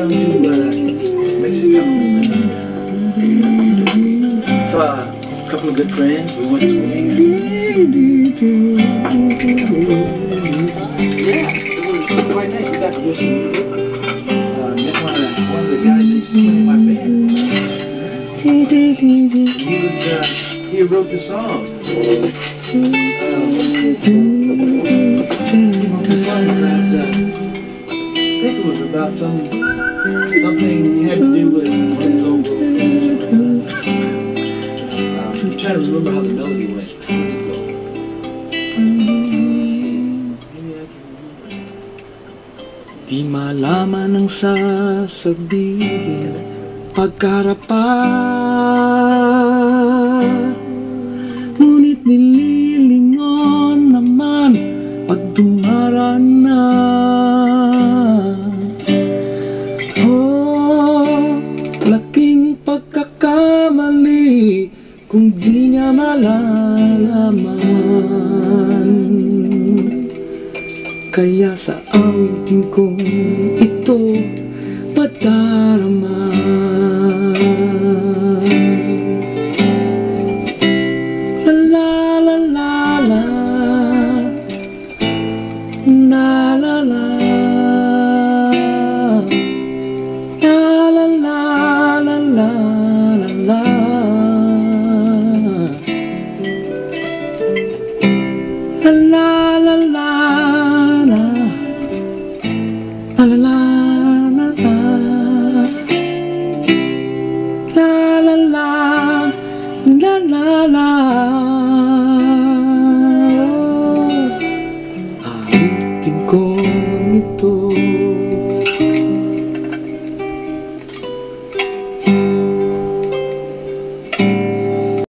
down to Mexico. Saw a couple of good friends. We went swimming. Yeah, it was quite nice. We got to hear some music. Met one of the guys that's playing my band. He wrote the song. He wrote the song about, I think it was about something had to do with one of his old girlfriends. I'm trying to remember how the melody went. Di malaman ang sasabihin pagkarapan, ngunit nililingon naman pag dumaraan na. Oh, laking pagkakamali kung di niya malalaman. Kaya sa awitin kong ito padarama.